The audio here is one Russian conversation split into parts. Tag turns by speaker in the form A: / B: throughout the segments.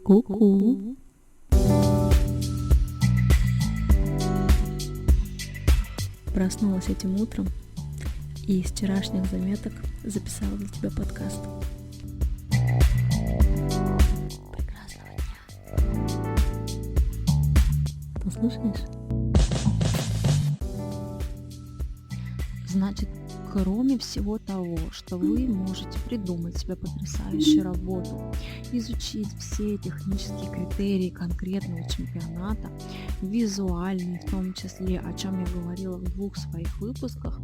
A: Ку-ку. Проснулась этим утром и из вчерашних заметок записала для тебя подкаст. Прекрасного дня. Послушаешь? Значит, кроме всего того, что вы можете придумать себе потрясающую работу, изучить все технические критерии конкретного чемпионата, визуальные в том числе, о чем я говорила в 2 своих выпусках,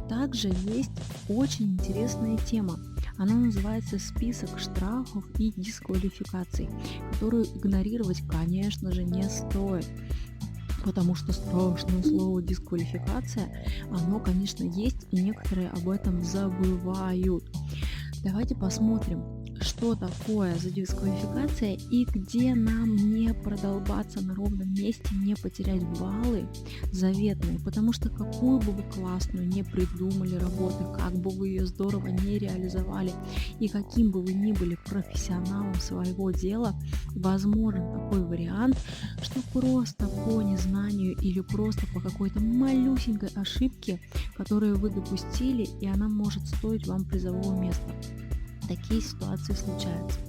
A: также есть очень интересная тема. Она называется «Список штрафов и дисквалификаций», которую игнорировать, конечно же, не стоит. Потому что страшное слово дисквалификация, оно, конечно, есть, и некоторые об этом забывают. Давайте посмотрим, что такое за дисквалификация и где нам не продолбаться на ровном месте, не потерять баллы заветные. Потому что какую бы вы классную не придумали работу, как бы вы ее здорово не реализовали, и каким бы вы ни были профессионалом своего дела, возможен такой вариант, что просто по незнанию или просто по какой-то малюсенькой ошибке, которую вы допустили, и она может стоить вам призового места. Такие ситуации случаются.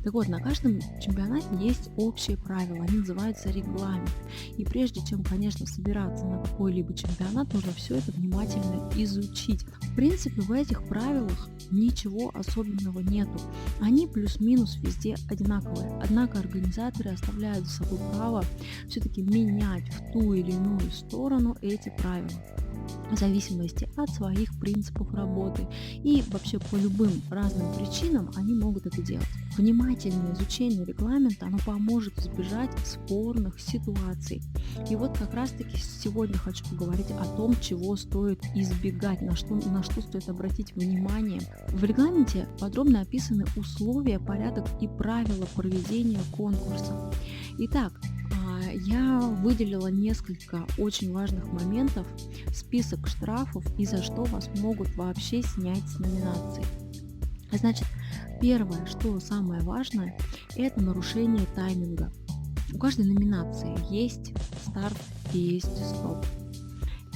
A: Так вот, на каждом чемпионате есть общие правила, они называются регламент. И прежде чем, конечно, собираться на какой-либо чемпионат, нужно все это внимательно изучить. В принципе, в этих правилах ничего особенного нету. Они плюс-минус везде одинаковые. Однако организаторы оставляют за собой право все-таки менять в ту или иную сторону эти правила, в зависимости от своих принципов работы, и вообще по любым разным причинам они могут это делать. Внимательное изучение регламента, оно поможет избежать спорных ситуаций. И вот как раз таки сегодня хочу поговорить о том, чего стоит избегать, на что стоит обратить внимание. В регламенте подробно описаны условия, порядок и правила проведения конкурса. Итак, я выделила несколько очень важных моментов, список штрафов и за что вас могут вообще снять с номинации. Значит, первое, что самое важное, это нарушение тайминга. У каждой номинации есть старт и есть стоп,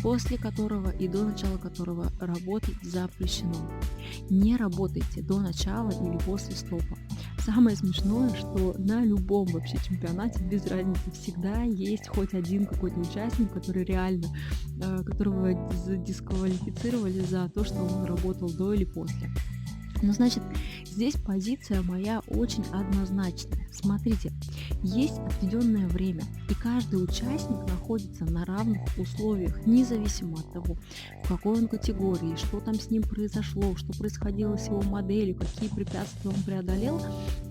A: после которого и до начала которого работать запрещено. Не работайте до начала или после стопа. Самое смешное, что на любом вообще чемпионате, без разницы, всегда есть хоть один какой-то участник, который реально, которого дисквалифицировали за то, что он работал до или после. Ну, значит, здесь позиция моя очень однозначная. Смотрите, есть отведенное время, и каждый участник находится на равных условиях, независимо от того, в какой он категории, что там с ним произошло, что происходило с его моделью, какие препятствия он преодолел.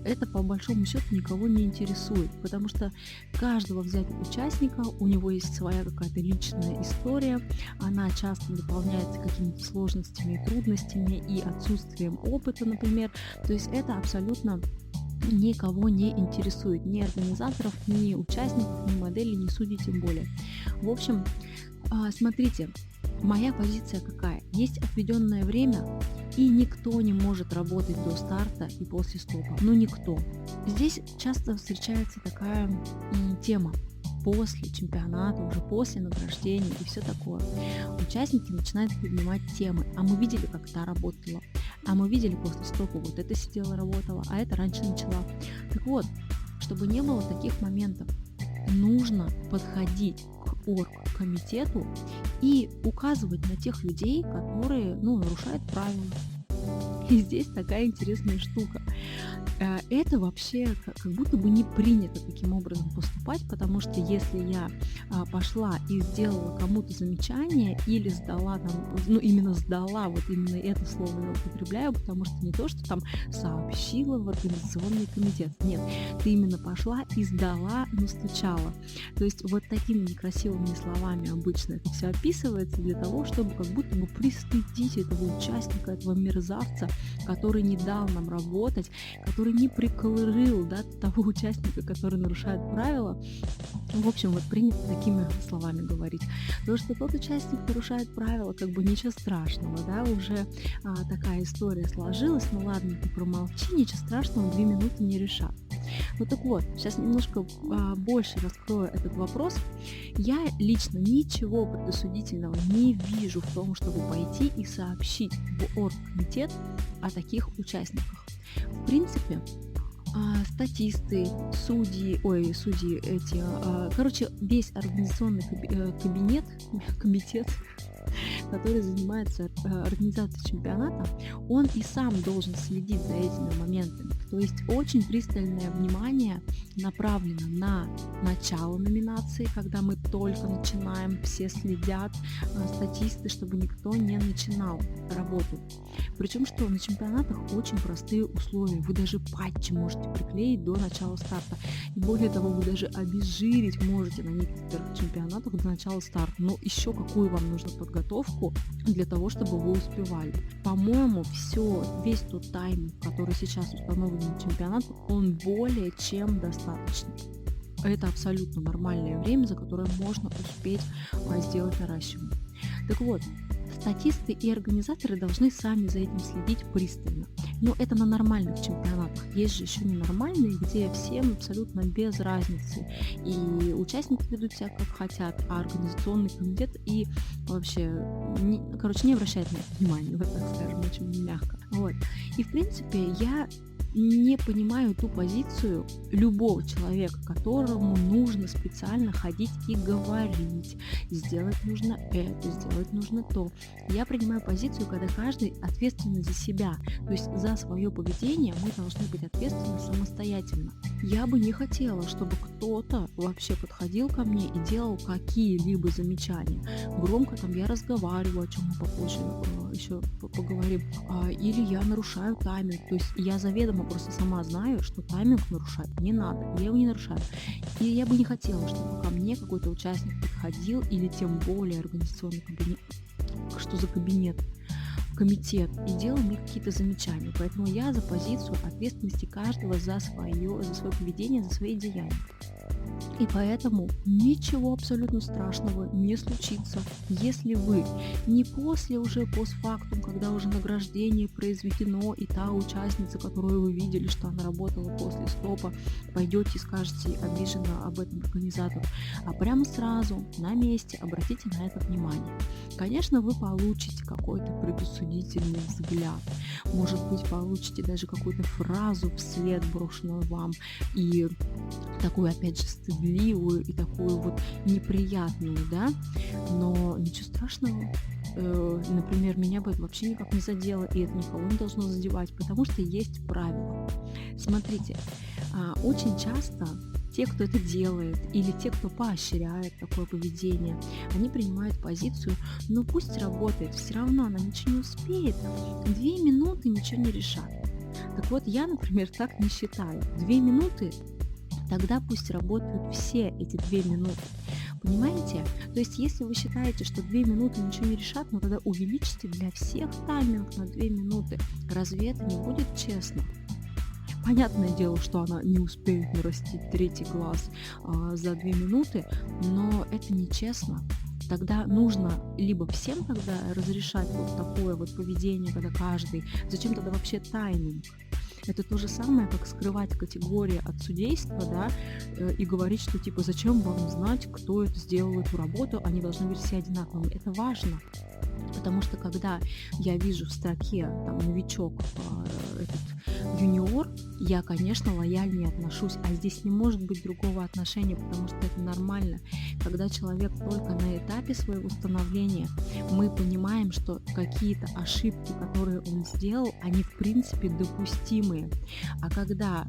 A: Это по большому счету никого не интересует, потому что каждого взятого участника, у него есть своя какая-то личная история, она часто дополняется какими-то сложностями и трудностями и отсутствием опыта, например. То есть это абсолютно никого не интересует, ни организаторов, ни участников, ни моделей, ни судей тем более. В общем, смотрите, моя позиция какая? Есть отведенное время, и никто не может работать до старта и после стопа. Ну, никто. Здесь часто встречается такая тема. После чемпионата, уже после награждения и все такое. Участники начинают поднимать темы. А мы видели, как та работала. А мы видели после стопа, вот это сидела, работала, а это раньше начала. Так вот, чтобы не было таких моментов, нужно подходить к оргкомитету и указывать на тех людей, которые, нарушают правила. И здесь такая интересная штука. Это вообще как будто бы не принято таким образом поступать, потому что если я пошла и сделала кому-то замечание или сдала там, именно сдала, вот именно это слово я употребляю, потому что не то, что там сообщила в организационный комитет, нет, ты именно пошла и сдала, настучала. То есть вот такими некрасивыми словами обычно это все описывается для того, чтобы как будто бы пристыдить этого участника, этого мерзавца, который не дал нам работать, который который не прикрыл, да, того участника, который нарушает правила. В общем, вот принято такими словами говорить. Потому что тот участник нарушает правила, как бы ничего страшного, да, уже такая история сложилась, ну ладно, ты промолчи, ничего страшного, 2 минуты не решат. Ну так вот, сейчас немножко больше раскрою этот вопрос. Я лично ничего предосудительного не вижу в том, чтобы пойти и сообщить в оргкомитет о таких участниках. В принципе, статисты, судьи эти, короче, весь организационный комитет, который занимается организацией чемпионата, он и сам должен следить за этими моментами. То есть очень пристальное внимание направлено на начало номинации, когда мы только начинаем, все следят, статисты, чтобы никто не начинал работу. Причем, что на чемпионатах очень простые условия. Вы даже патчи можете приклеить до начала старта. И более того, вы даже обезжирить можете на некоторых чемпионатах до начала старта. Но еще какую вам нужно подготовку для того, чтобы вы успевали. По-моему, весь тот тайминг, который сейчас установлен на чемпионат, он более чем достаточный. Это абсолютно нормальное время, за которое можно успеть сделать наращивание. Так вот, статисты и организаторы должны сами за этим следить пристально. Но это на нормальных чемпионатах. Есть же еще ненормальные, где всем абсолютно без разницы. И участники ведут себя как хотят, а организационный комитет и вообще, не обращает на это внимания, вот так скажем, очень мягко. Вот. И в принципе я не понимаю ту позицию любого человека, которому нужно специально ходить и говорить, сделать нужно это, сделать нужно то. Я принимаю позицию, когда каждый ответственен за себя, то есть за свое поведение мы должны быть ответственны самостоятельно. Я бы не хотела, чтобы кто-то вообще подходил ко мне и делал какие-либо замечания. Громко там я разговариваю, о чем мы попозже еще поговорим, или я нарушаю тайминг, то есть я заведомо просто сама знаю, что тайминг нарушать не надо, я его не нарушаю. И я бы не хотела, чтобы ко мне какой-то участник подходил, или тем более организационный кабинет, что за комитет, и делал мне какие-то замечания. Поэтому я за позицию ответственности каждого за свое поведение, за свои деяния. И поэтому ничего абсолютно страшного не случится, если вы не уже постфактум, когда уже награждение произведено, и та участница, которую вы видели, что она работала после стопа, пойдете и скажете обиженно об этом организатору, а прямо сразу на месте обратите на это внимание. Конечно, вы получите какой-то предосудительный взгляд, может быть, получите даже какую-то фразу вслед, брошенную вам, и такую, опять же, стыдливую и такую вот неприятную, да, но ничего страшного. Например, меня бы это вообще никак не задело, и это никого не должно задевать, потому что есть правила. Смотрите, очень часто те, кто это делает, или те, кто поощряет такое поведение, они принимают позицию, ну пусть работает, все равно она ничего не успеет, 2 минуты ничего не решат. Так вот, я, например, так не считаю. 2 минуты, тогда пусть работают все эти 2 минуты. Понимаете? То есть, если вы считаете, что 2 минуты ничего не решат, ну тогда увеличьте для всех тайминг на 2 минуты. Разве это не будет честно? Понятное дело, что она не успеет нарастить 3-й глаз за 2 минуты, но это нечестно. Тогда нужно либо всем тогда разрешать вот такое вот поведение, когда каждый... Зачем тогда вообще тайминг? Это то же самое, как скрывать категории от судейства, да, и говорить, что типа зачем вам знать, кто это сделал эту работу, они должны быть все одинаковыми. Это важно, потому что когда я вижу в строке там новичок, этот юниор, я, конечно, лояльнее отношусь, а здесь не может быть другого отношения, потому что это нормально. Когда человек только на этапе своего становления, мы понимаем, что какие-то ошибки, которые он сделал, они в принципе допустимые. А когда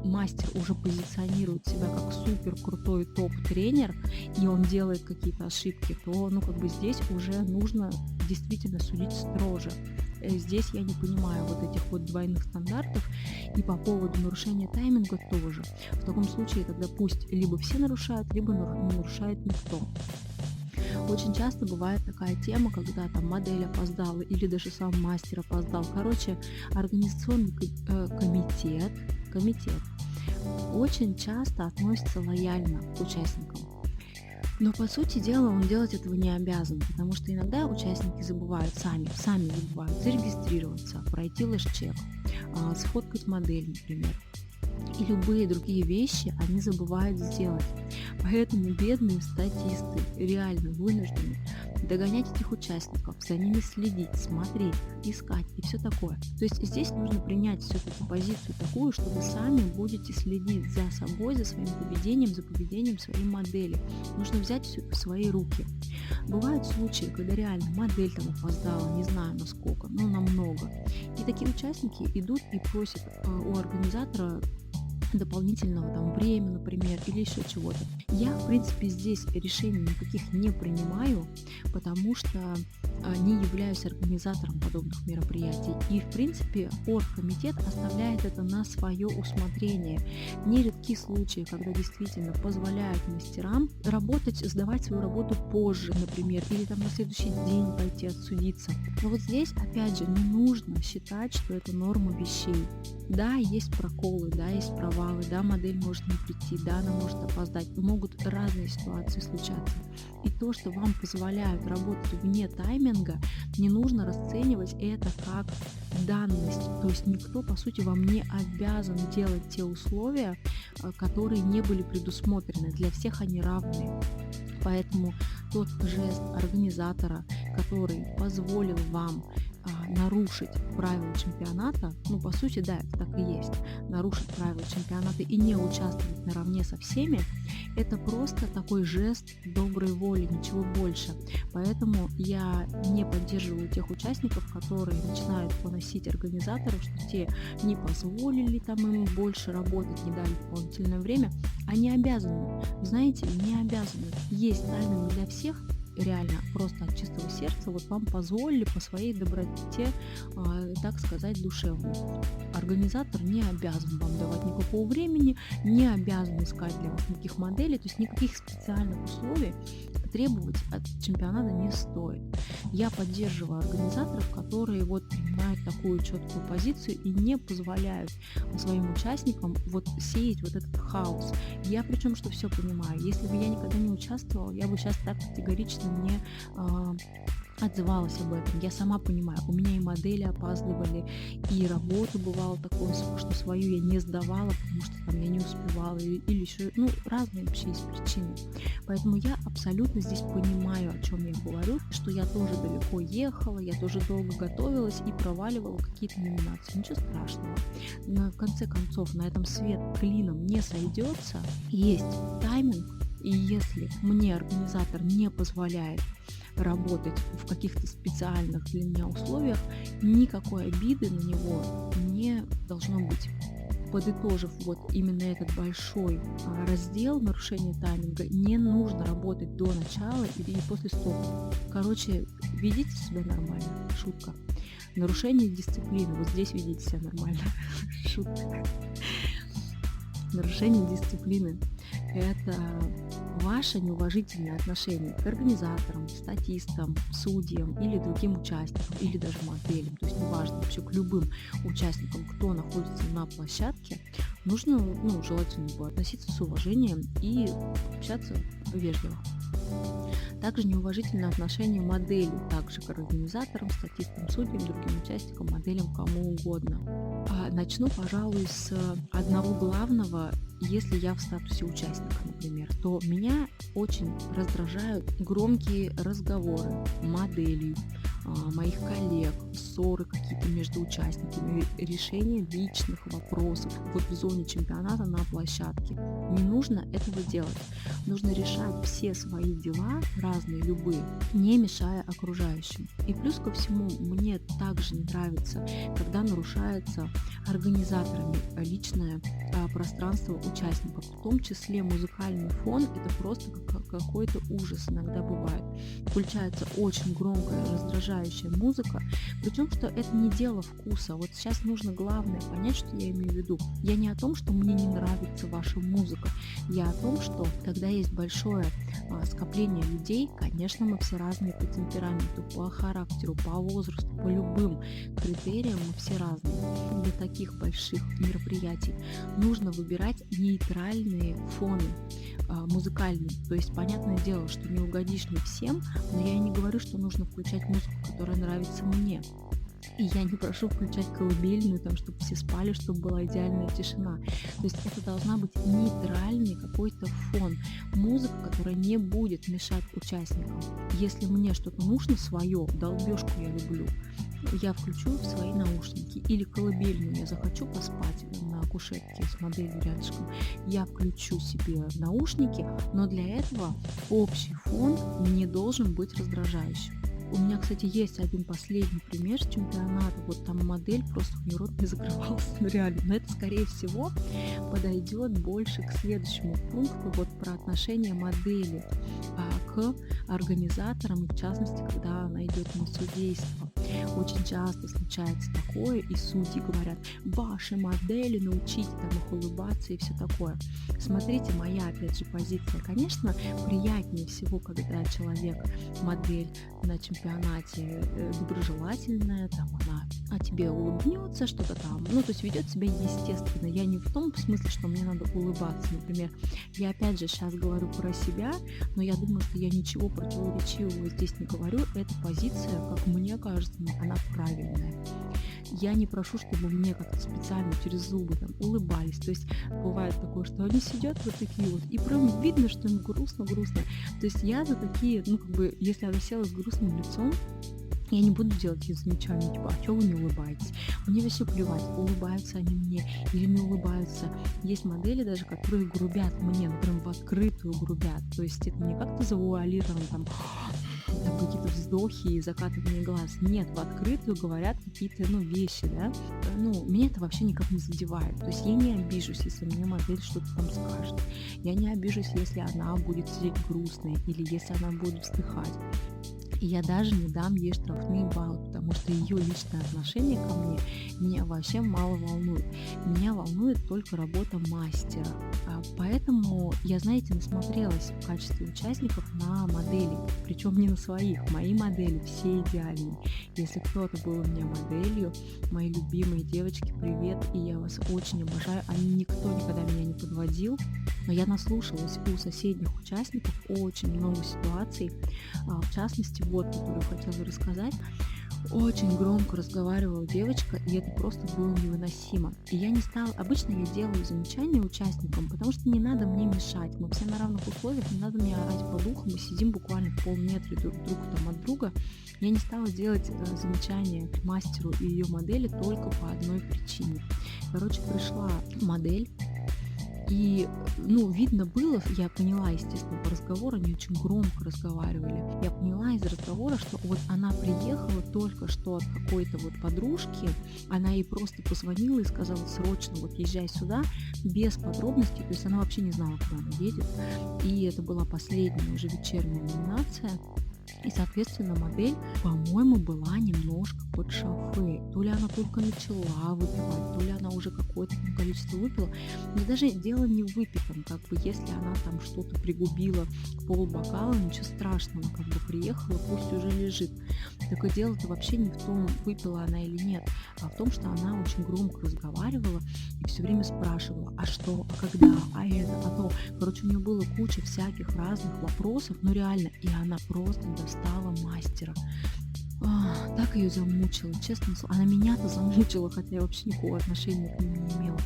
A: мастер уже позиционирует себя как супер крутой топ-тренер, и он делает какие-то ошибки, то здесь уже нужно действительно судить строже. Здесь я не понимаю вот этих вот двойных стандартов, и по поводу нарушения тайминга тоже. В таком случае тогда пусть либо все нарушают, либо не нарушает никто. Очень часто бывает такая тема, когда там модель опоздала или даже сам мастер опоздал. Короче, организационный комитет очень часто относится лояльно к участникам. Но по сути дела он делать этого не обязан, потому что иногда участники забывают сами забывают зарегистрироваться, пройти лэш-чек, сфоткать модель, например. И любые другие вещи они забывают сделать. Поэтому бедные статисты реально вынуждены догонять этих участников, за ними следить, смотреть, искать и все такое. То есть здесь нужно принять все-таки позицию такую, что вы сами будете следить за собой, за своим поведением, за поведением своей модели. Нужно взять все это в свои руки. Бывают случаи, когда реально модель там опоздала, не знаю насколько, но намного. И такие участники идут и просят у организатора дополнительного там времени, например, или еще чего-то. Я, в принципе, здесь решений никаких не принимаю, потому что не являюсь организатором подобных мероприятий. И, в принципе, оргкомитет оставляет это на свое усмотрение. Нередки случаи, когда действительно позволяют мастерам работать, сдавать свою работу позже, например, или там на следующий день пойти отсудиться. Но вот здесь, опять же, не нужно считать, что это норма вещей. Да, есть проколы, да, есть провалы, да, модель может не прийти, да, она может опоздать. Могут разные ситуации случаться. И то, что вам позволяют работать вне тайминга, не нужно расценивать это как данность. То есть никто, по сути, вам не обязан делать те условия, которые не были предусмотрены. Для всех они равны. Поэтому тот жест организатора, который позволил вам нарушить правила чемпионата, ну, по сути, да, это так и есть, нарушить правила чемпионата и не участвовать наравне со всеми, это просто такой жест доброй воли, ничего больше. Поэтому я не поддерживаю тех участников, которые начинают поносить организаторов, что те не позволили там им больше работать, не дали дополнительное время. Они обязаны, знаете, не обязаны. Есть тайминг для всех, реально просто от чистого сердца вот вам позволили по своей доброте, так сказать, душевной. Организатор не обязан вам давать никакого времени, не обязан искать для вас никаких моделей, то есть никаких специальных условий требовать от чемпионата не стоит. Я поддерживаю организаторов, которые вот принимают такую четкую позицию и не позволяют своим участникам вот сеять вот этот хаос. Я причем что все понимаю. Если бы я никогда не участвовала, я бы сейчас так категорично не отзывалась об этом. Я сама понимаю, у меня и модели опаздывали, и работу бывало такое, что свою я не сдавала, потому что там я не успевала, или еще, ну, разные вообще есть причины. Поэтому я абсолютно здесь понимаю, о чем я говорю, что я тоже далеко ехала, я тоже долго готовилась и проваливала какие-то номинации. Ничего страшного. Но в конце концов на этом свет клином не сойдется. Есть тайминг, и если мне организатор не позволяет работать в каких-то специальных для меня условиях, никакой обиды на него не должно быть. Подытожив вот именно этот большой раздел нарушения тайминга, не нужно работать до начала или после стопа. Короче, ведите себя нормально. Шутка. Нарушение дисциплины. Вот здесь ведите себя нормально. Шутка. Нарушение дисциплины – это ваше неуважительное отношение к организаторам, статистам, судьям или другим участникам, или даже моделям, то есть неважно, вообще к любым участникам, кто находится на площадке, нужно, желательно было относиться с уважением и общаться вежливо. Также неуважительное отношение модели, также к организаторам, статистам, судьям, другим участникам, моделям, кому угодно. Начну, пожалуй, с одного главного. Если я в статусе участника, например, то меня очень раздражают громкие разговоры моделей, моих коллег, ссоры какие-то между участниками, решение личных вопросов вот в зоне чемпионата на площадке. Не нужно этого делать. Нужно решать все свои дела, разные, любые, не мешая окружающим. И плюс ко всему, мне также не нравится, когда нарушается организаторами личное пространство участников, в том числе музыкальный фон. Это просто какой-то ужас иногда бывает. Включается очень громкая, раздражающая раздражающая музыка. Причем, что это не дело вкуса. Вот сейчас нужно главное понять, что я имею в виду. Я не о том, что мне не нравится ваша музыка. Я о том, что когда есть большое скопление людей, конечно, мы все разные по темпераменту, по характеру, по возрасту, по любым критериям мы все разные. Для таких больших мероприятий нужно выбирать нейтральные фоны музыкальные. То есть, понятное дело, что не угодишь не всем, но я и не говорю, что нужно включать музыку, которая нравится мне. И я не прошу включать колыбельную, там, чтобы все спали, чтобы была идеальная тишина. То есть это должна быть нейтральный какой-то фон. Музыка, которая не будет мешать участникам. Если мне что-то нужно свое, долбежку я люблю, я включу в свои наушники. Или колыбельную, я захочу поспать на кушетке с моделью рядышком, я включу себе наушники, но для этого общий фон не должен быть раздражающим. У меня, кстати, есть один последний пример с чемпионата. Вот там модель, просто у нее рот не закрывался, ну реально. Но это, скорее всего, подойдет больше к следующему пункту, вот про отношение модели к организаторам, и в частности, когда она идет на судейство. Очень часто случается такое, и судьи говорят: ваши модели, научите там их улыбаться и все такое. Смотрите, моя, опять же, позиция. Конечно, приятнее всего, когда человек, модель на чемпионате доброжелательная, там она тебе улыбнется, что-то там, ну, то есть ведет себя естественно. Я не в том смысле, что мне надо улыбаться, например. Я, опять же, сейчас говорю про себя, но я думаю, что я ничего противоречивого здесь не говорю. Эта позиция, как мне кажется, она правильная. Я не прошу, чтобы мне как-то специально через зубы там улыбались. То есть бывает такое, что они сидят вот такие вот, и прям видно, что им грустно-грустно. То есть я за такие, ну, как бы, если она села с грустным лицом, я не буду делать ей замечания, типа, а что вы не улыбаетесь? Мне вообще плевать, улыбаются они мне или не улыбаются. Есть модели даже, которые грубят мне, ну, прям в открытую грубят. То есть это не как-то завуалировано, там какие-то вздохи и закатывание глаз. Нет, в открытую говорят какие-то, ну, вещи, да. Ну, меня это вообще никак не задевает. То есть я не обижусь, если мне модель что-то там скажет. Я не обижусь, если она будет сидеть грустной или если она будет вздыхать. И я даже не дам ей штрафные баллы, потому что ее личное отношение ко мне меня вообще мало волнует. Меня волнует только работа мастера. Поэтому я, знаете, насмотрелась в качестве участников на модели, причем не на своих. Мои модели все идеальные. Если кто-то был у меня моделью, мои любимые девочки, привет, и я вас очень обожаю. Никто никогда меня не подводил, но я наслушалась у соседних участников очень много ситуаций, в частности, вот, которую хотела рассказать. Очень громко разговаривала девочка, и это просто было невыносимо. И я не стала... Обычно я делаю замечания участникам, потому что не надо мне мешать. Мы все на равных условиях, не надо мне орать по духу, мы сидим буквально в полметре друг там от друга. Я не стала делать замечания мастеру и ее модели только по одной причине. Короче, пришла модель, и, ну, видно было, я поняла, естественно, по разговору, они очень громко разговаривали. Я поняла из разговора, что вот она приехала только что от какой-то вот подружки, она ей просто позвонила и сказала: срочно вот езжай сюда, без подробностей, то есть она вообще не знала, куда она едет. И это была последняя уже вечерняя номинация. И, соответственно, модель, по-моему, была немножко под шофе. То ли она только начала выпивать, то ли она уже какое-то количество выпила. Но даже дело не в выпитом, как бы, если она там что-то пригубила, полбокала, ничего страшного, как бы приехала, пусть уже лежит. Только дело-то вообще не в том, выпила она или нет, а в том, что она очень громко разговаривала и все время спрашивала: а что, а когда, а это, а то. Короче, у нее было куча всяких разных вопросов, ну реально, и она просто достала мастера. Так ее замучила, честно. Она меня-то замучила, хотя я вообще никакого отношения к ней не имела.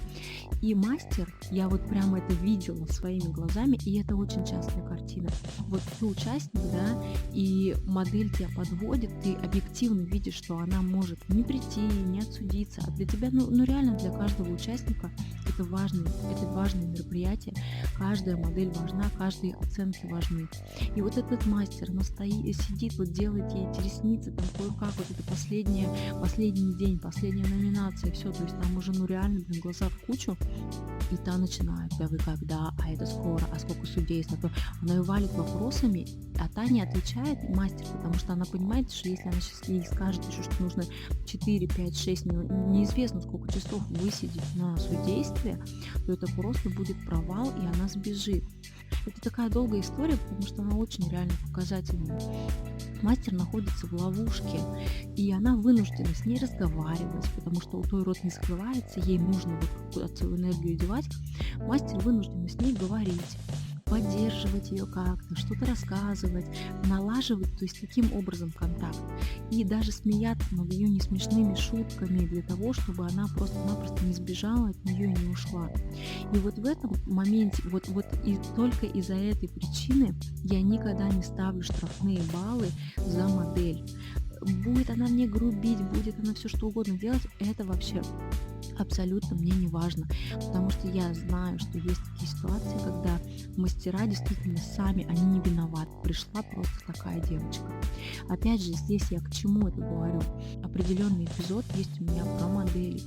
A: И мастер, я вот прямо это видела своими глазами, и это очень частая картина. Вот ты участник, да, и модель тебя подводит, ты объективно видишь, что она может не прийти, не отсудиться, а для тебя, ну реально для каждого участника это важное мероприятие, каждая модель важна, каждые оценки важны. И вот этот мастер, он сидит, вот делает ей эти ресницы, там кое-как, вот это последний день, последняя номинация, все, то есть там уже, ну реально, глаза в кучу. И та начинает: да вы когда, а это скоро, а сколько судейств, а то она её валит вопросами, а та не отвечает, мастер, потому что она понимает, что если она сейчас ей скажет еще, что нужно 4, 5, 6, неизвестно сколько часов высидеть на судействе, то это просто будет провал, и она сбежит. Это такая долгая история, потому что она очень реально показательная. Мастер находится в ловушке, и она вынуждена с ней разговаривать, потому что у той рот не закрывается, ей нужно вот куда-то свою энергию девать. Мастер вынужден с ней говорить, поддерживать ее как-то, что-то рассказывать, налаживать, то есть таким образом контакт. И даже смеяться над ее несмешными шутками для того, чтобы она просто-напросто не сбежала от нее и не ушла. И вот в этом моменте, вот и только из-за этой причины я никогда не ставлю штрафные баллы за модель. Будет она мне грубить, будет она все что угодно делать, это вообще абсолютно мне не важно, потому что я знаю, что есть такие ситуации, когда мастера действительно сами, они не виноваты, пришла просто такая девочка. Опять же, здесь я к чему это говорю? Определенный эпизод есть у меня про модели,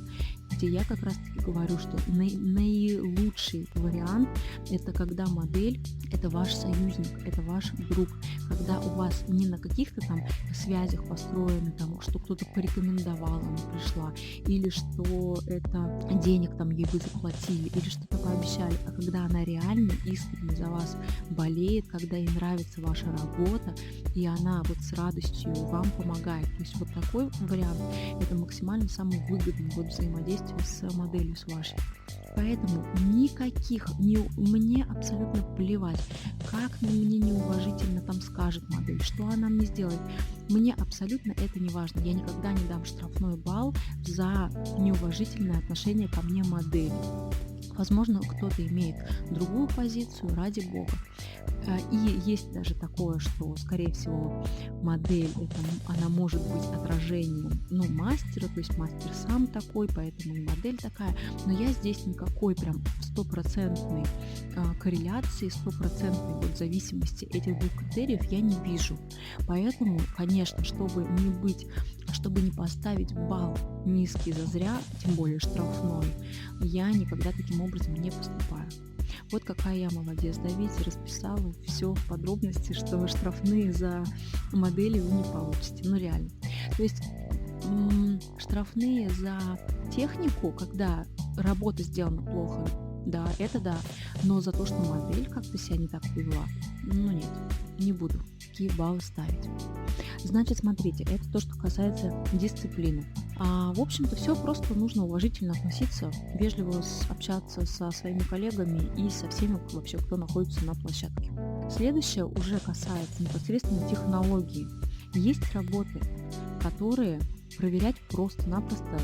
A: где я как раз таки говорю, что наилучший вариант — это когда модель — это ваш союзник, это ваш друг, когда у вас не на каких-то там связях построены, там, что кто-то порекомендовал, она пришла, или что это денег там ей вы заплатили, или что-то пообещали, а когда она реально искренне за вас болеет, когда ей нравится ваша работа, и она вот с радостью вам помогает. То есть вот такой вариант — это максимально самый выгодный вот взаимодействие с моделью, с вашей. Поэтому мне абсолютно плевать, как мне неуважительно там скажет модель, что она мне сделает. Мне абсолютно это не важно. Я никогда не дам штрафной балл за неуважительное отношение ко мне модели. Возможно, кто-то имеет другую позицию, ради бога. И есть даже такое, что, скорее всего, модель, она может быть отражением, мастера, то есть мастер сам такой, поэтому и модель такая. Но я здесь никакой прям стопроцентной корреляции, стопроцентной вот зависимости этих двух критериев я не вижу. Поэтому, конечно, чтобы не поставить балл низкий зазря, тем более штрафной, я никогда таким образом не поступаю. Вот какая я молодец, да, видите, расписала все в подробности, что штрафные за модели вы не получите, реально. То есть штрафные за технику, когда работа сделана плохо, да, это да, но за то, что модель как-то себя не так повела, нет, не буду такие баллы ставить. Значит, смотрите, это то, что касается дисциплины. В общем-то, все просто нужно уважительно относиться, вежливо общаться со своими коллегами и со всеми вообще, кто находится на площадке. Следующее уже касается непосредственно технологии. Есть работы, которые проверять просто-напросто,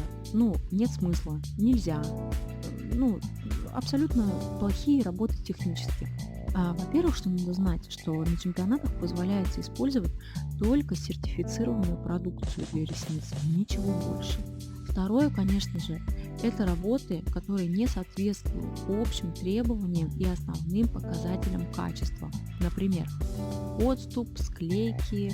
A: нет смысла, нельзя. Абсолютно плохие работы технически. Во-первых, что надо знать, что на чемпионатах позволяется использовать только сертифицированную продукцию для ресниц, ничего больше. Второе, конечно же, это работы, которые не соответствуют общим требованиям и основным показателям качества. Например, отступ, склейки,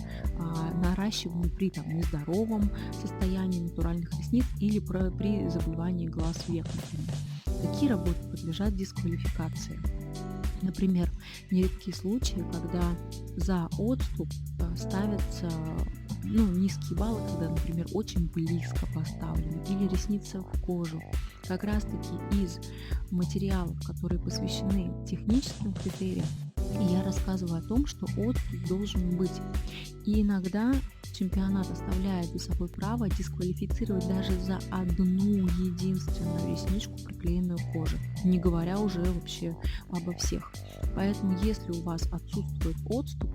A: наращивание при нездоровом состоянии натуральных ресниц или при заболевании глаз век, например. Такие работы подлежат дисквалификации. Например, нередкие случаи, когда за отступ ставятся низкие баллы, когда, например, очень близко поставлены, или ресницы в кожу. Как раз-таки из материалов, которые посвящены техническим критериям, я рассказываю о том, что отступ должен быть. И иногда чемпионат оставляет за собой право дисквалифицировать даже за одну единственную ресничку, приклеенную к коже, не говоря уже вообще обо всех. Поэтому, если у вас отсутствует отступ,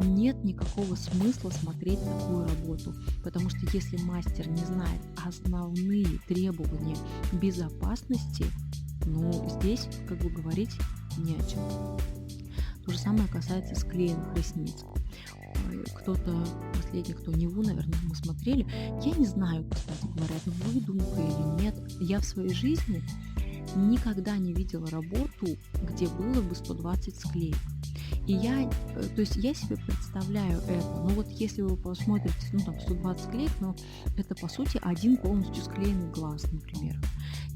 A: нет никакого смысла смотреть такую работу, потому что если мастер не знает основные требования безопасности, здесь говорить не о чем. То же самое касается склеенных ресниц. Кто-то, последний, кто Неву, наверное, мы смотрели. Я не знаю, кстати говоря, это выдумка или нет. Я в своей жизни никогда не видела работу, где было бы 120 склеек. И я себе представляю это. Если вы посмотрите, 120 склеек, это по сути один полностью склеенный глаз, например.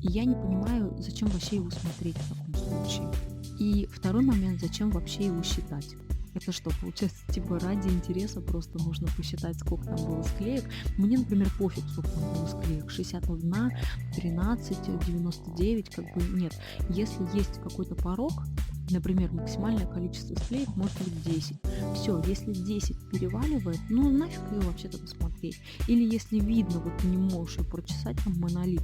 A: И я не понимаю, зачем вообще его смотреть в таком случае. И второй момент, зачем вообще его считать. Это что, получается, типа ради интереса просто нужно посчитать, сколько там было склеек. Мне, например, пофиг, сколько там было склеек. 61, 13, 99, как бы нет. Если есть какой-то порог, например, максимальное количество склеек может быть 10. Все, если 10 переваливает, ну нафиг ее вообще-то посмотреть. Или если видно, вот ты не можешь ее прочесать, там монолит,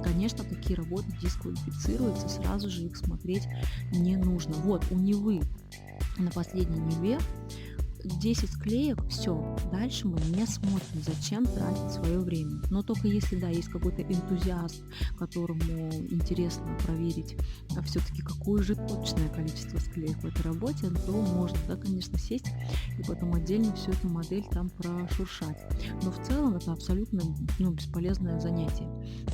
A: конечно, такие работы дисквалифицируются, сразу же их смотреть не нужно. Вот, у Невы на последней Неве 10 склеек, все, дальше мы не смотрим, зачем тратить свое время. Но только если, да, есть какой-то энтузиаст, которому интересно проверить все-таки какое же точное количество склеек в этой работе, то можно, да, конечно, сесть и потом отдельно всю эту модель там прошуршать. Но в целом это абсолютно, ну, бесполезное занятие.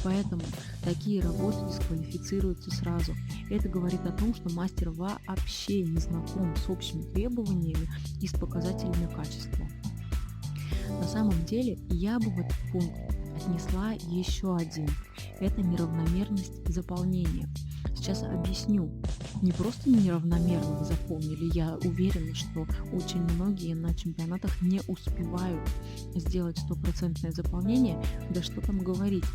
A: Поэтому такие работы дисквалифицируются сразу. Это говорит о том, что мастер вообще не знаком с общими требованиями и с показателями качества. На самом деле я бы в этот пункт отнесла еще один. Это неравномерность заполнения. Сейчас объясню. Не просто неравномерно вы заполнили, я уверена, что очень многие на чемпионатах не успевают сделать стопроцентное заполнение. Да что там говорить,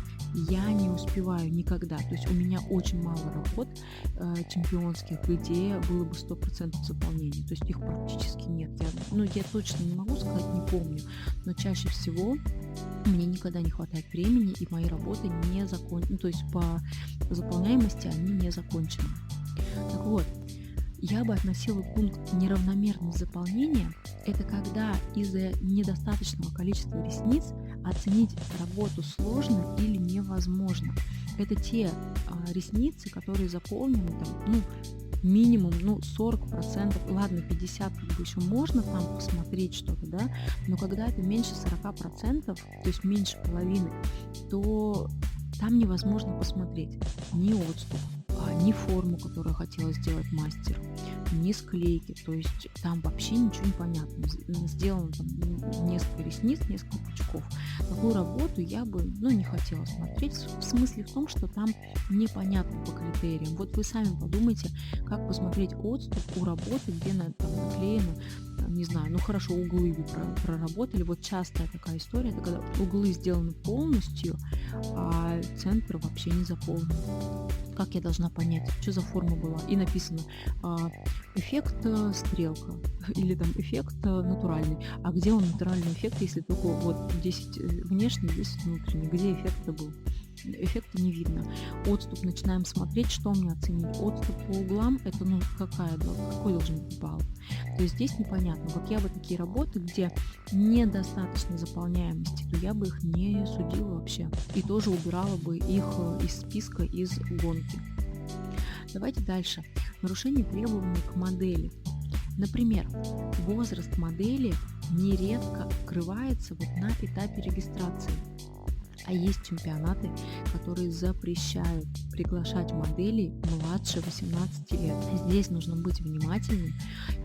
A: я не успеваю никогда. То есть у меня очень мало работ чемпионских, где было бы 100% заполнение. То есть их практически нет. Я точно не могу сказать, не помню, но чаще всего мне никогда не хватает времени, и мои работы не закончены, то есть по заполняемости они не закончены. Так вот, я бы относила пункт неравномерность заполнения, это когда из-за недостаточного количества ресниц оценить работу сложно или невозможно. Это те ресницы, которые заполнены там, минимум, 40%, ладно, 50% как бы еще можно там посмотреть что-то, да, но когда это меньше 40%, то есть меньше половины, то там невозможно посмотреть ни отступ, ни форму, которую хотела сделать мастер, ни склейки, то есть там вообще ничего не понятно. Сделано там несколько ресниц, несколько пучков. Такую работу я бы, не хотела смотреть. В смысле в том, что там непонятно по критериям. Вот вы сами подумайте, как посмотреть отступ у работы, где наклеено, не знаю, хорошо, углы вы проработали. Вот частая такая история, это когда углы сделаны полностью, а центр вообще не заполнен. Как я должна понять, что за форма была? И написано эффект стрелка или там эффект натуральный. А где он натуральный эффект, если только вот 10 внешний, 10 внутренний? Где эффект-то был? Эффекта не видно. Отступ начинаем смотреть, что мне оценить. Отступ по углам, это какой должен быть балл? То есть здесь непонятно. Вот я бы такие работы, где недостаточно заполняемости, то я бы их не судила вообще. И тоже убирала бы их из списка, из гонки. Давайте дальше. Нарушение требований к модели. Например, возраст модели нередко скрывается вот на этапе регистрации. А есть чемпионаты, которые запрещают приглашать моделей младше 18 лет. Здесь нужно быть внимательным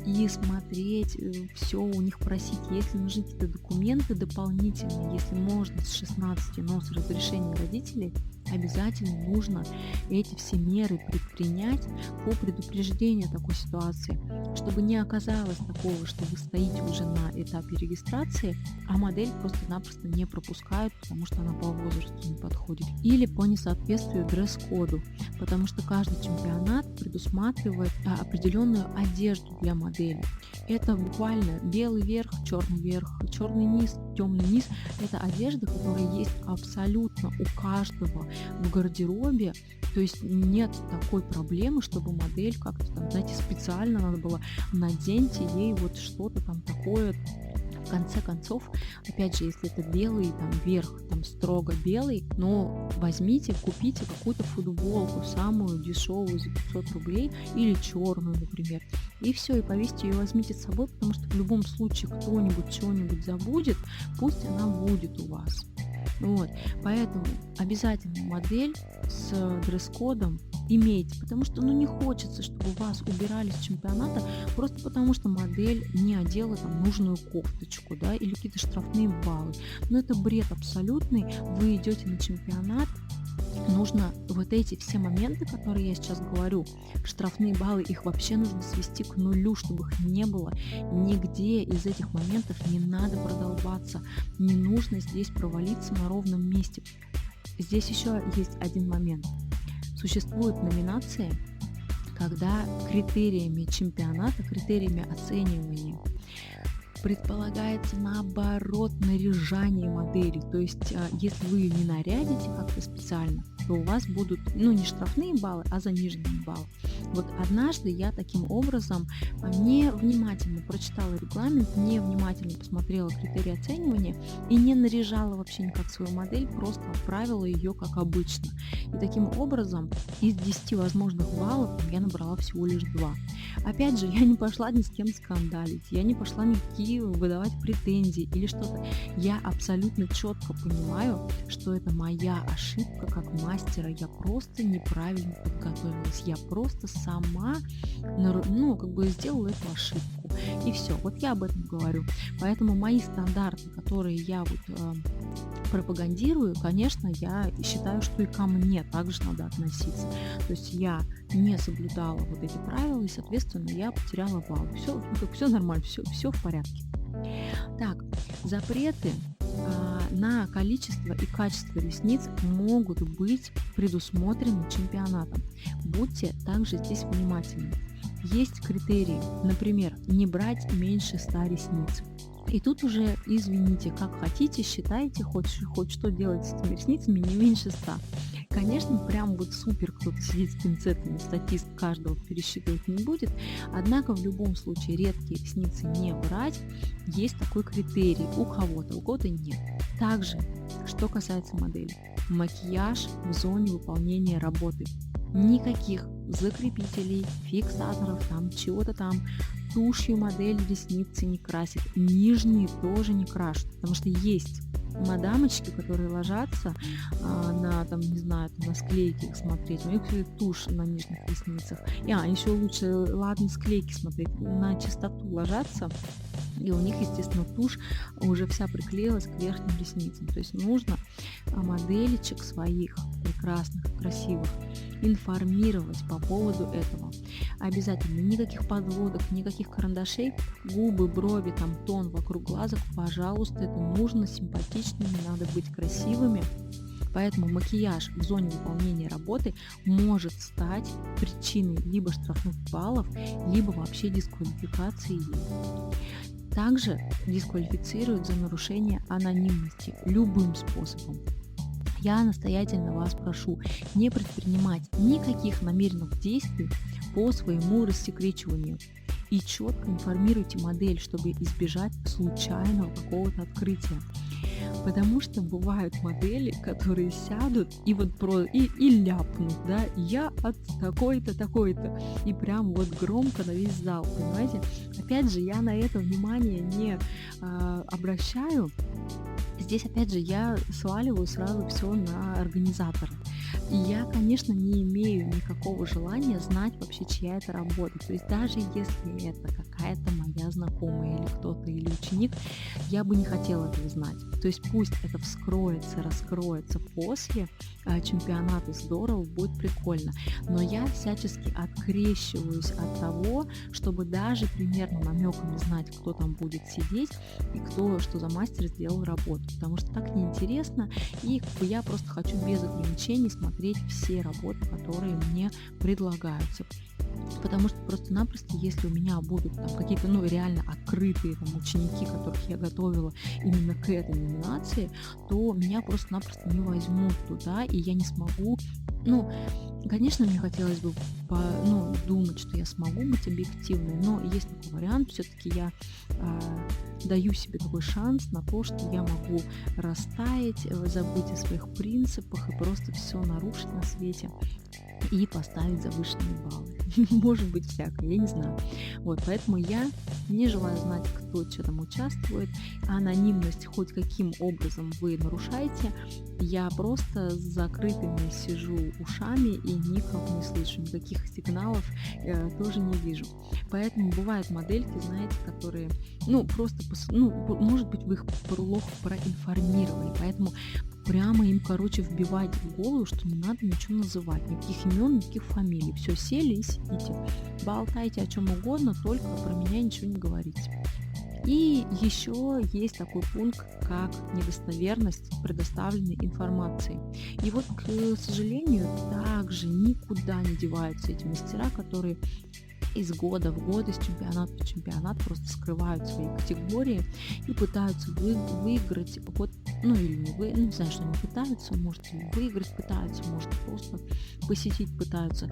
A: и смотреть, все у них просить. Если нужны какие-то документы дополнительные, если можно с 16, но с разрешения родителей, обязательно нужно эти все меры предпринять по предупреждению такой ситуации, чтобы не оказалось такого, что вы стоите уже на этапе регистрации, а модель просто-напросто не пропускают, потому что она по возрасту не подходит, или по несоответствию дресс-коду, потому что каждый чемпионат предусматривает определенную одежду для модели. Это буквально белый верх, черный низ, темный низ. Это одежда, которая есть абсолютно у каждого в гардеробе. То есть нет такой проблемы, чтобы модель как-то там, знаете, специально надо было наденьте ей вот что-то там такое. В конце концов, опять же, если это белый там верх, там строго белый, но возьмите, купите какую-то футболку, самую дешевую за 500 рублей или черную, например, и все, и повесьте ее, возьмите с собой, потому что в любом случае кто-нибудь чего-нибудь забудет, пусть она будет у вас. Вот, поэтому обязательно модель с дресс-кодом имейте, потому что не хочется, чтобы вас убирали с чемпионата просто потому, что модель не одела там нужную кофточку, да, или какие-то штрафные баллы. Но это бред абсолютный. Вы идете на чемпионат, нужно вот эти все моменты, которые я сейчас говорю, штрафные баллы, их вообще нужно свести к нулю, чтобы их не было нигде из этих моментов, не надо продолбаться, не нужно здесь провалиться на ровном месте. Здесь еще есть один момент. Существуют номинации, когда критериями чемпионата, критериями оценивания предполагается наоборот наряжание модели. То есть, если вы не нарядите как-то специально, то у вас будут, не штрафные баллы, а заниженные баллы. Вот однажды я таким образом невнимательно прочитала регламент, невнимательно посмотрела критерии оценивания и не наряжала вообще никак свою модель, просто отправила ее как обычно. И таким образом из 10 возможных баллов я набрала всего лишь 2. Опять же, я не пошла ни с кем скандалить, я не пошла никакие выдавать претензии или что-то. Я абсолютно четко понимаю, что это моя ошибка как мастера. Я просто неправильно подготовилась. Я просто сама, сделала эту ошибку. И все. Вот я об этом говорю. Поэтому мои стандарты, которые я пропагандирую, конечно, я считаю, что и ко мне также надо относиться. То есть я не соблюдала вот эти правила, и, соответственно, я потеряла балл. Все нормально, все в порядке. Так, запреты на количество и качество ресниц могут быть предусмотрены чемпионатом. Будьте также здесь внимательны. Есть критерии, например, не брать меньше 100 ресниц. И тут уже, извините, как хотите, считайте, хоть что делать с этими ресницами, не меньше 100. Конечно, прям вот супер кто-то сидит с пинцетами, статист каждого пересчитывать не будет, однако в любом случае редкие ресницы не брать, есть такой критерий у кого-то нет. Также, что касается модели, макияж в зоне выполнения работы. Никаких закрепителей, фиксаторов, чего-то там, тушью модель ресницы не красит, нижние тоже не крашут, потому что есть мадамочки, которые ложатся на склейки их смотреть, у них тушь на нижних ресницах. Еще лучше, ладно, склейки смотреть, на чистоту ложатся, и у них, естественно, тушь уже вся приклеилась к верхним ресницам. То есть нужно моделечек своих прекрасных, красивых информировать по поводу этого. Обязательно никаких подводок, никаких карандашей, губы, брови, тон вокруг глазок, пожалуйста, это нужно симпатичными, надо быть красивыми. Поэтому макияж в зоне выполнения работы может стать причиной либо штрафных баллов, либо вообще дисквалификации. Также дисквалифицируют за нарушение анонимности любым способом. Я настоятельно вас прошу не предпринимать никаких намеренных действий по своему рассекречиванию и четко информируйте модель, чтобы избежать случайного какого-то открытия. Потому что бывают модели, которые сядут и ляпнут, я от такой-то, такой-то, и прям громко на весь зал, понимаете? Опять же, я на это внимание не обращаю. Здесь, опять же, я сваливаю сразу все на организатора. И я, конечно, не имею никакого желания знать вообще, чья это работа. То есть даже если это какая-то моя знакомая или кто-то, или ученик, я бы не хотела этого знать. То есть пусть это вскроется, раскроется после чемпионата, здорово, будет прикольно. Но я всячески открещиваюсь от того, чтобы даже примерно намеками знать, кто там будет сидеть и кто что за мастер сделал работу. Потому что так неинтересно, и я просто хочу без ограничений смотреть все работы, которые мне предлагаются. Потому что просто-напросто, если у меня будут какие-то реально открытые ученики, которых я готовила именно к этой номинации, то меня просто-напросто не возьмут туда, и я не смогу. Конечно, мне хотелось бы думать, что я смогу быть объективной, но есть такой вариант, все-таки я даю себе такой шанс на то, что я могу растаять, забыть о своих принципах и просто все нарушить на свете и поставить завышенные баллы. Может быть всякое, я не знаю. Поэтому я не желаю знать, кто что там участвует. Анонимность хоть каким образом вы нарушаете. Я просто с закрытыми сижу ушами и никак не слышу, никаких сигналов тоже не вижу. Поэтому бывают модельки, знаете, которые, просто, может быть, вы их плохо проинформировали, поэтому прямо им, вбивайте в голову, что не надо ничего называть, никаких имен, никаких фамилий. Все, сели и сидите, болтайте о чем угодно, только про меня ничего не говорите. И еще есть такой пункт, как недостоверность предоставленной информации. И вот, к сожалению, также никуда не деваются эти мастера, которые из года в год, из чемпионата в чемпионат просто скрывают свои категории и пытаются выиграть, или не знаю, что они пытаются, может выиграть пытаются, может просто посетить пытаются.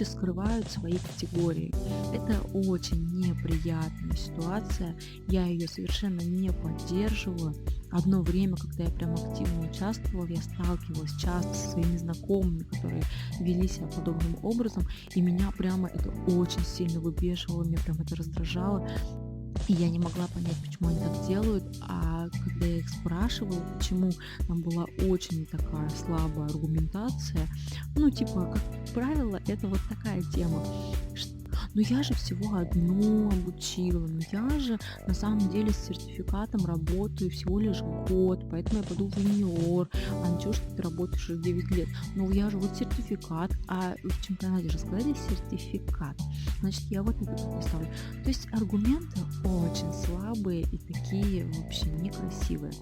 A: Скрывают свои категории. Это очень неприятная ситуация, я ее совершенно не поддерживаю. Одно время, когда я прям активно участвовала, я сталкивалась часто со своими знакомыми, которые вели себя подобным образом, и меня прямо это очень сильно выбешивало, меня прям это раздражало. И я не могла понять, почему они так делают, а когда я их спрашивала, почему, там была очень такая слабая аргументация. Как правило, это вот такая тема, я же всего одно обучила, я же на самом деле с сертификатом работаю всего лишь год, поэтому я пойду в юниор, а ничего, что ты работаешь уже 9 лет. Я же вот сертификат, а в чемпионате же сказали сертификат, значит, я вот не представлю. То есть аргументы очень слабые и такие вообще некрасивые.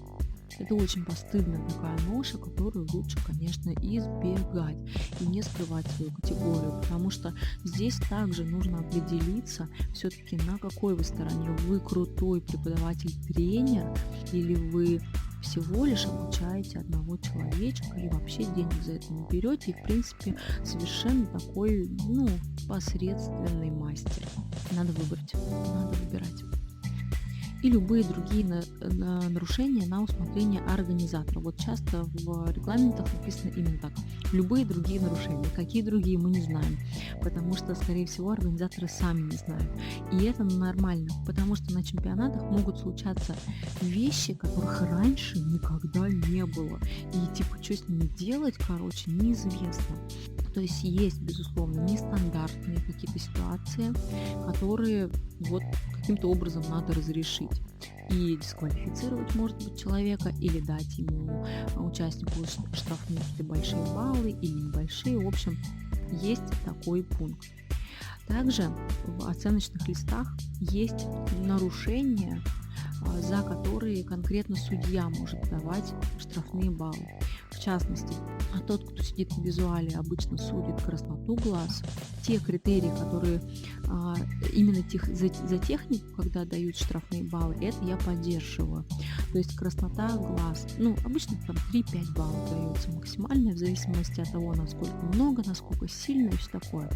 A: Это очень постыдная такая ноша, которую лучше, конечно, избегать и не скрывать свою категорию, потому что здесь также нужно определиться все-таки, на какой вы стороне. Вы крутой преподаватель-тренер или вы всего лишь обучаете одного человечка и вообще денег за это не берете, и, в принципе, совершенно такой, посредственный мастер. Надо выбрать, надо выбирать. И любые другие нарушения на усмотрение организатора. Вот часто в регламентах написано именно так. Любые другие нарушения. Какие другие, мы не знаем. Потому что, скорее всего, организаторы сами не знают. И это нормально, потому что на чемпионатах могут случаться вещи, которых раньше никогда не было. И что с ними делать, неизвестно. То есть, безусловно, нестандартные какие-то ситуации, которые каким-то образом надо разрешить. И дисквалифицировать, может быть, человека, или дать ему, участнику, штрафные какие-то большие баллы или небольшие. В общем, есть такой пункт. Также в оценочных листах есть нарушения, за которые конкретно судья может давать штрафные баллы. В частности, тот, кто сидит в визуале, обычно судит красноту глаз. Те критерии, которые именно за технику, когда дают штрафные баллы, это я поддерживаю. То есть краснота глаз, обычно там 3-5 баллов дается максимальная, в зависимости от того, насколько много, насколько сильно и все такое.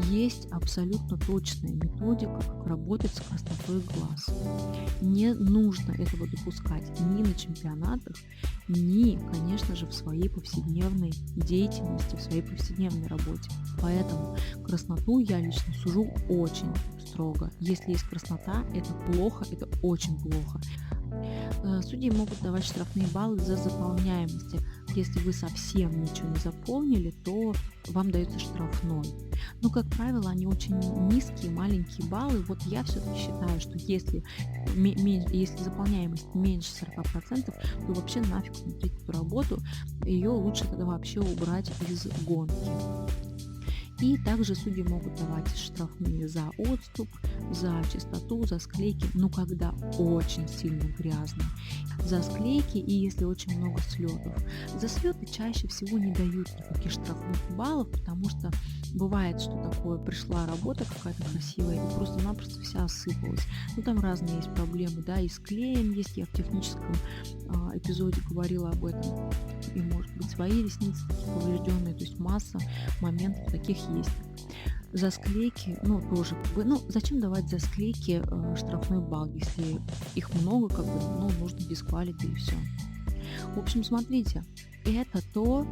A: Есть абсолютно точная методика, как работать с краснотой глаз. Не нужно этого допускать ни на чемпионатах, ни, конечно же, в своей повседневной деятельности, в своей повседневной работе. Поэтому красноту я лично сужу очень строго. Если есть краснота, это плохо, это очень плохо. Судьи могут давать штрафные баллы за заполняемость. Если вы совсем ничего не заполнили, то вам дается штрафной. Как правило, они очень низкие, маленькие баллы. Вот я все-таки считаю, что если заполняемость меньше 40%, то вообще нафиг смотреть эту работу. Ее лучше тогда вообще убрать из гонки. И также судьи могут давать штрафные за отступ, за чистоту, за склейки, когда очень сильно грязно. За склейки и если очень много слетов. За слеты чаще всего не дают никаких штрафных баллов, потому что бывает, что такое, пришла работа какая-то красивая и просто-напросто вся осыпалась. Там разные есть проблемы, и с клеем есть, я в техническом эпизоде говорила об этом. И, может быть, свои ресницы такие поврежденные, то есть масса моментов таких есть. За склейки, тоже зачем давать за склейки штрафной балл, если их много, нужно дисквалить, и все. В общем, смотрите, это то,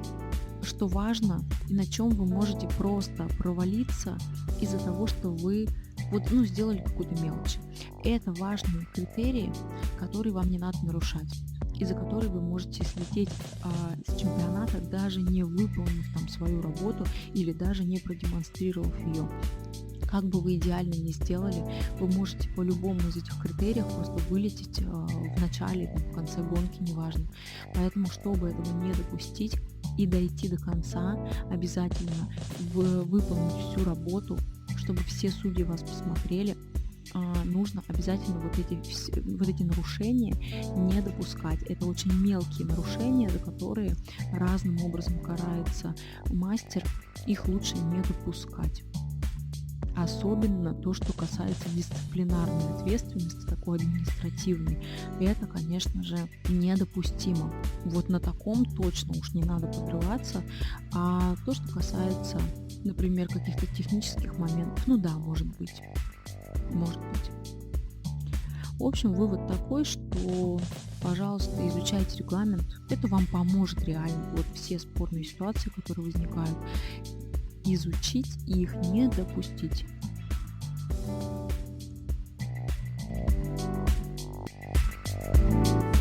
A: что важно и на чем вы можете просто провалиться из-за того, что вы сделали какую-то мелочь. Это важные критерии, которые вам не надо нарушать, из-за которой вы можете слететь с чемпионата, даже не выполнив там свою работу или даже не продемонстрировав ее. Как бы вы идеально ни сделали, вы можете по любому из этих критериев просто вылететь в начале, там, в конце гонки, неважно. Поэтому, чтобы этого не допустить и дойти до конца, обязательно выполнить всю работу, чтобы все судьи вас посмотрели, нужно обязательно вот эти нарушения не допускать. Это очень мелкие нарушения, за которые разным образом карается мастер. Их лучше не допускать. Особенно то, что касается дисциплинарной ответственности, такой административной. Это, конечно же, недопустимо. Вот на таком точно уж не надо подрываться. А то, что касается, например, каких-то технических моментов, ну да, может быть. Может быть. В общем, вывод такой, что, пожалуйста, изучайте регламент. Это вам поможет реально. Вот все спорные ситуации, которые возникают, изучить и их не допустить.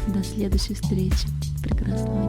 A: До следующей встречи. Прекрасного